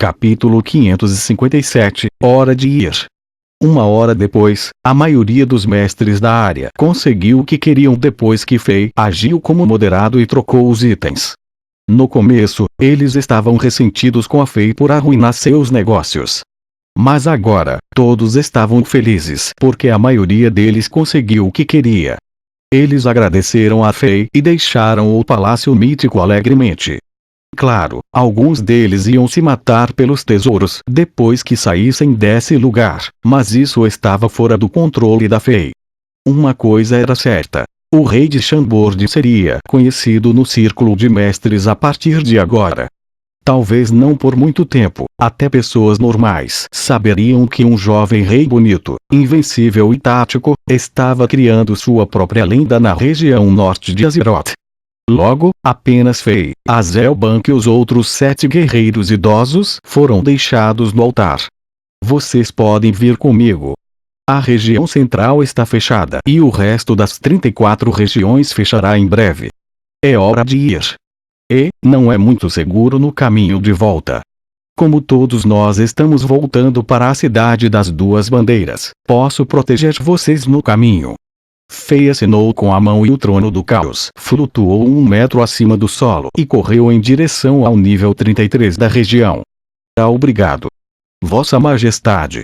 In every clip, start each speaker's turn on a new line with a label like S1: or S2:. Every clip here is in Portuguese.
S1: Capítulo 557 – Hora de ir. Uma hora depois, a maioria dos mestres da área conseguiu o que queriam depois que Fei agiu como moderado e trocou os itens. No começo, eles estavam ressentidos com a Fei por arruinar seus negócios. Mas agora, todos estavam felizes porque a maioria deles conseguiu o que queria. Eles agradeceram a Fei e deixaram o palácio mítico alegremente. Claro, alguns deles iam se matar pelos tesouros depois que saíssem desse lugar, mas isso estava fora do controle da Fei. Uma coisa era certa: o rei de Chambord seria conhecido no círculo de mestres a partir de agora. Talvez não por muito tempo, até pessoas normais saberiam que um jovem rei bonito, invencível e tático, estava criando sua própria lenda na região norte de Azeroth. Logo, apenas Fei, Azelbank e os outros 7 guerreiros idosos foram deixados no altar. Vocês podem vir comigo. A região central está fechada e o resto das 34 regiões fechará em breve. É hora de ir. E não é muito seguro no caminho de volta. Como todos nós estamos voltando para a cidade das duas bandeiras, posso proteger vocês no caminho. Fei assinou com a mão e o trono do caos flutuou 1 metro acima do solo e correu em direção ao nível 33 da região. Obrigado. Vossa Majestade.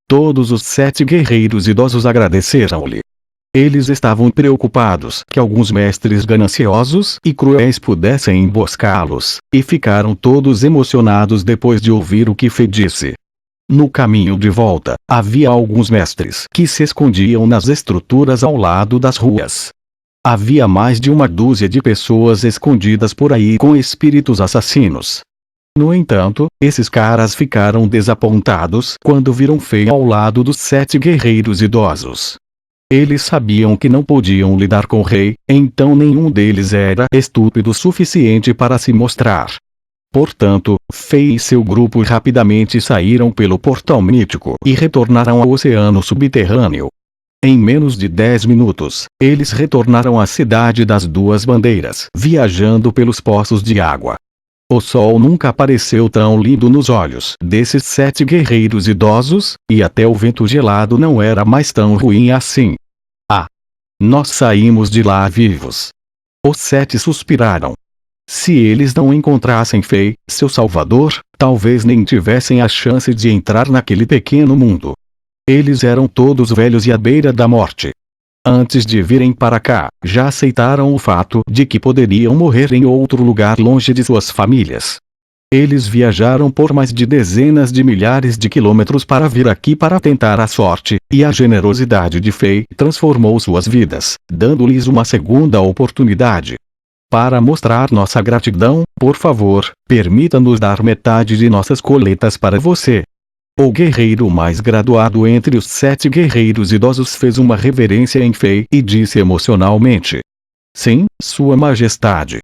S1: Todos os 7 guerreiros idosos agradeceram-lhe. Eles estavam preocupados que alguns mestres gananciosos e cruéis pudessem emboscá-los, e ficaram todos emocionados depois de ouvir o que Fei disse. No caminho de volta, havia alguns mestres que se escondiam nas estruturas ao lado das ruas. Havia mais de 1 dúzia de pessoas escondidas por aí com espíritos assassinos. No entanto, esses caras ficaram desapontados quando viram Fei ao lado dos 7 guerreiros idosos. Eles sabiam que não podiam lidar com o rei, então nenhum deles era estúpido o suficiente para se mostrar. Portanto, Fei e seu grupo rapidamente saíram pelo portal mítico e retornaram ao oceano subterrâneo. Em menos de 10 minutos, eles retornaram à cidade das duas bandeiras, viajando pelos poços de água. O sol nunca apareceu tão lindo nos olhos desses 7 guerreiros idosos, e até o vento gelado não era mais tão ruim assim. Ah! Nós saímos de lá vivos. Os 7 suspiraram. Se eles não encontrassem Fei, seu salvador, talvez nem tivessem a chance de entrar naquele pequeno mundo. Eles eram todos velhos e à beira da morte. Antes de virem para cá, já aceitaram o fato de que poderiam morrer em outro lugar longe de suas famílias. Eles viajaram por mais de dezenas de milhares de quilômetros para vir aqui para tentar a sorte, e a generosidade de Fei transformou suas vidas, dando-lhes uma segunda oportunidade. Para mostrar nossa gratidão, por favor, permita-nos dar metade de nossas coletas para você. O guerreiro mais graduado entre os 7 guerreiros idosos fez uma reverência em Fei e disse emocionalmente: Sim, Sua Majestade.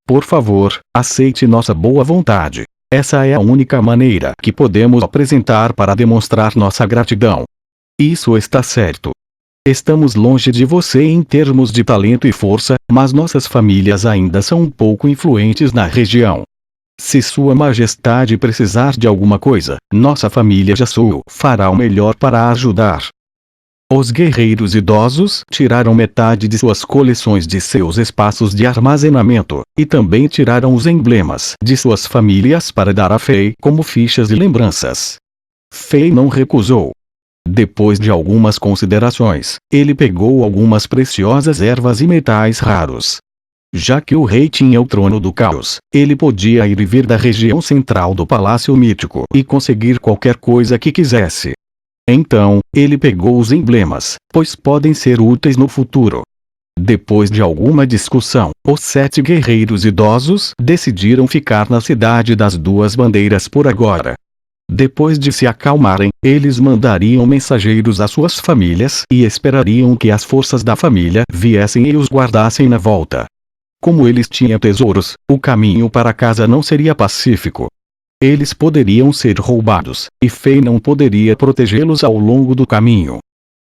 S1: Por favor, aceite nossa boa vontade. Essa é a única maneira que podemos apresentar para demonstrar nossa gratidão. Isso está certo. Estamos longe de você em termos de talento e força, mas nossas famílias ainda são um pouco influentes na região. Se Sua Majestade precisar de alguma coisa, nossa família Yasuo fará o melhor para ajudar. Os guerreiros idosos tiraram metade de suas coleções de seus espaços de armazenamento, e também tiraram os emblemas de suas famílias para dar a Fei como fichas de lembranças. Fei não recusou. Depois de algumas considerações, ele pegou algumas preciosas ervas e metais raros. Já que o rei tinha o trono do caos, ele podia ir e vir da região central do palácio mítico e conseguir qualquer coisa que quisesse. Então, ele pegou os emblemas, pois podem ser úteis no futuro. Depois de alguma discussão, os 7 guerreiros idosos decidiram ficar na cidade das duas bandeiras por agora. Depois de se acalmarem, eles mandariam mensageiros às suas famílias e esperariam que as forças da família viessem e os guardassem na volta. Como eles tinham tesouros, o caminho para casa não seria pacífico. Eles poderiam ser roubados, e Fei não poderia protegê-los ao longo do caminho.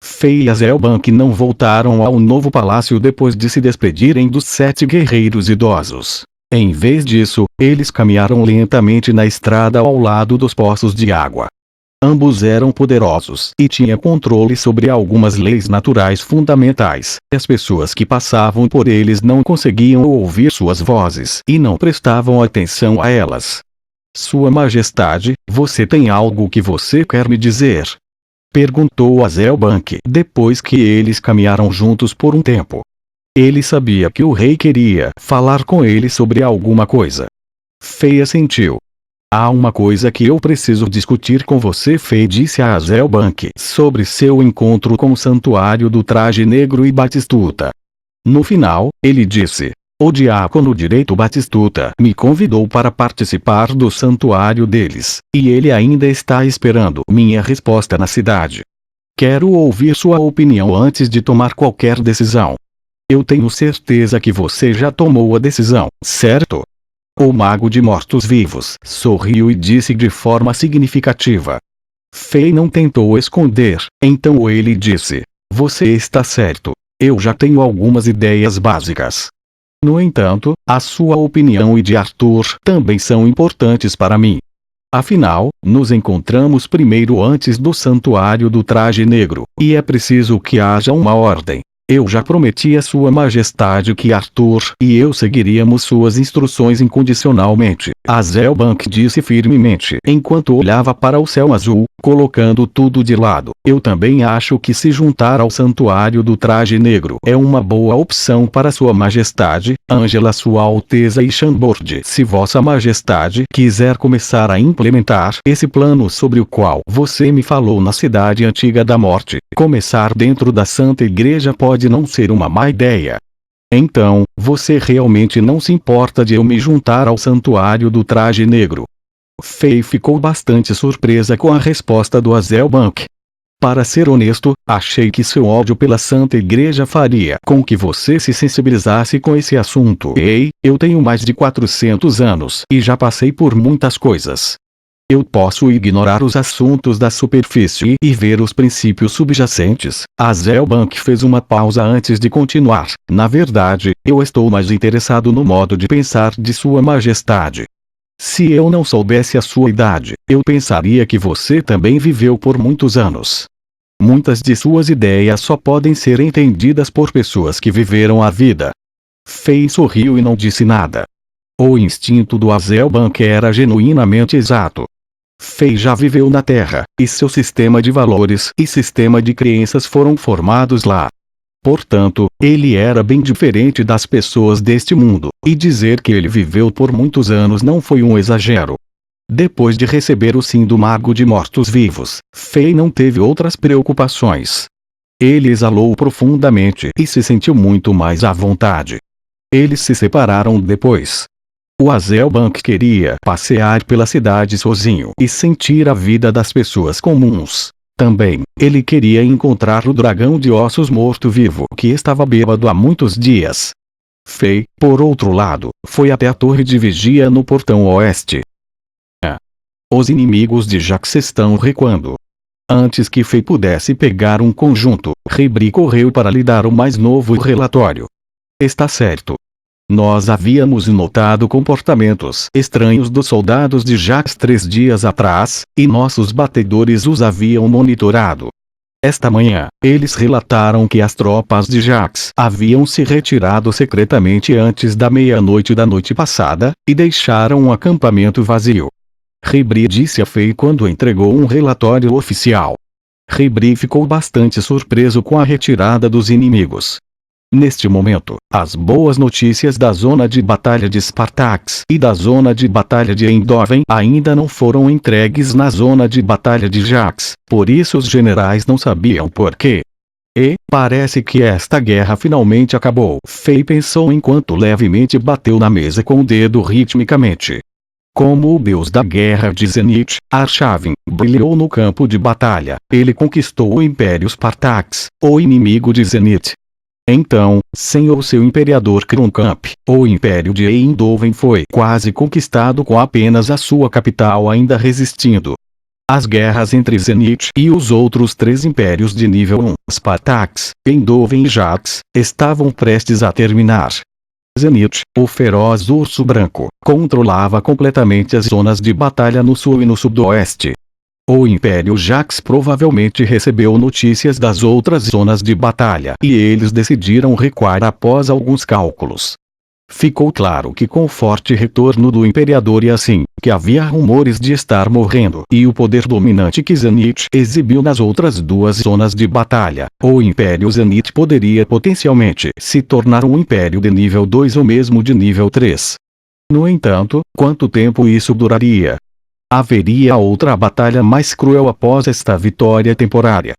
S1: Fei e Azelbank não voltaram ao novo palácio depois de se despedirem dos 7 guerreiros idosos. Em vez disso, eles caminharam lentamente na estrada ao lado dos poços de água. Ambos eram poderosos e tinham controle sobre algumas leis naturais fundamentais. As pessoas que passavam por eles não conseguiam ouvir suas vozes e não prestavam atenção a elas. Sua Majestade, você tem algo que você quer me dizer? Perguntou Azelbank depois que eles caminharam juntos por um tempo. Ele sabia que o rei queria falar com ele sobre alguma coisa. Fei assentiu. Há uma coisa que eu preciso discutir com você, Fei disse a Azelbank sobre seu encontro com o santuário do traje negro e Batistuta. No final, ele disse: o diácono direito Batistuta me convidou para participar do santuário deles, e ele ainda está esperando minha resposta na cidade. Quero ouvir sua opinião antes de tomar qualquer decisão. Eu tenho certeza que você já tomou a decisão, certo? O mago de mortos-vivos sorriu e disse de forma significativa. Fei não tentou esconder, então ele disse: você está certo. Eu já tenho algumas ideias básicas. No entanto, a sua opinião e de Arthur também são importantes para mim. Afinal, nos encontramos primeiro antes do santuário do traje negro, e é preciso que haja uma ordem. Eu já prometi a Sua Majestade que Arthur e eu seguiríamos suas instruções incondicionalmente, Azelbank disse firmemente enquanto olhava para o céu azul, colocando tudo de lado. Eu também acho que se juntar ao santuário do traje negro é uma boa opção para Sua Majestade, Angela, Sua Alteza e Chambord. Se Vossa Majestade quiser começar a implementar esse plano sobre o qual você me falou na Cidade Antiga da Morte, começar dentro da Santa Igreja pode não ser uma má ideia. Então, você realmente não se importa de eu me juntar ao santuário do traje negro? Fei ficou bastante surpresa com a resposta do Azelbank. Para ser honesto, achei que seu ódio pela Santa Igreja faria com que você se sensibilizasse com esse assunto. Ei, eu tenho mais de 400 anos e já passei por muitas coisas. Eu posso ignorar os assuntos da superfície e ver os princípios subjacentes. Azelbank fez uma pausa antes de continuar. Na verdade, eu estou mais interessado no modo de pensar de Sua Majestade. Se eu não soubesse a sua idade, eu pensaria que você também viveu por muitos anos. Muitas de suas ideias só podem ser entendidas por pessoas que viveram a vida. Fei sorriu e não disse nada. O instinto do Azelbank era genuinamente exato. Fei já viveu na Terra, e seu sistema de valores e sistema de crenças foram formados lá. Portanto, ele era bem diferente das pessoas deste mundo, e dizer que ele viveu por muitos anos não foi um exagero. Depois de receber o sim do Mago de Mortos-Vivos, Fei não teve outras preocupações. Ele exalou profundamente e se sentiu muito mais à vontade. Eles se separaram depois. O Azelbank queria passear pela cidade sozinho e sentir a vida das pessoas comuns. Também, ele queria encontrar o dragão de ossos morto-vivo que estava bêbado há muitos dias. Fei, por outro lado, foi até a torre de vigia no portão oeste. Os inimigos de Jax estão recuando. Antes que Fei pudesse pegar um conjunto, Ribri correu para lhe dar o mais novo relatório. Está certo. Nós havíamos notado comportamentos estranhos dos soldados de Jax 3 dias atrás, e nossos batedores os haviam monitorado. Esta manhã, eles relataram que as tropas de Jax haviam se retirado secretamente antes da meia-noite da noite passada, e deixaram um acampamento vazio. Ribri disse a Fei quando entregou um relatório oficial. Ribri ficou bastante surpreso com a retirada dos inimigos. Neste momento, as boas notícias da zona de batalha de Spartax e da zona de batalha de Eindhoven ainda não foram entregues na zona de batalha de Jax, por isso os generais não sabiam por quê. E, parece que esta guerra finalmente acabou. Fei pensou enquanto levemente bateu na mesa com o dedo ritmicamente. Como o deus da guerra de Zenith, Arshavin, brilhou no campo de batalha, ele conquistou o Império Spartax, o inimigo de Zenith. Então, sem o seu imperador Kronkamp, o Império de Eindhoven foi quase conquistado com apenas a sua capital ainda resistindo. As guerras entre Zenith e os outros 3 impérios de nível 1, Spartax, Eindhoven e Jax, estavam prestes a terminar. Zenith, o feroz urso branco, controlava completamente as zonas de batalha no sul e no sudoeste. O Império Jax provavelmente recebeu notícias das outras zonas de batalha e eles decidiram recuar após alguns cálculos. Ficou claro que com o forte retorno do Imperador e assim, que havia rumores de estar morrendo e o poder dominante que Zenith exibiu nas outras duas zonas de batalha, o Império Zenith poderia potencialmente se tornar um Império de nível 2 ou mesmo de nível 3. No entanto, quanto tempo isso duraria? Haveria outra batalha mais cruel após esta vitória temporária.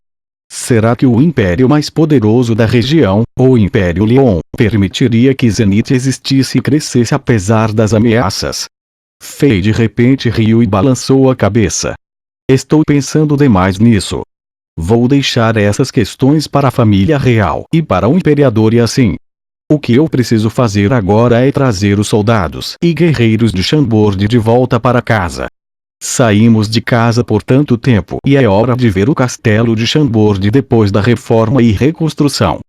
S1: Será que o império mais poderoso da região, o Império Leon, permitiria que Zenith existisse e crescesse apesar das ameaças? Fei de repente riu e balançou a cabeça. Estou pensando demais nisso. Vou deixar essas questões para a família real e para o imperador e assim. O que eu preciso fazer agora é trazer os soldados e guerreiros de Chambord de volta para casa. Saímos de casa por tanto tempo e é hora de ver o castelo de Chambord depois da reforma e reconstrução.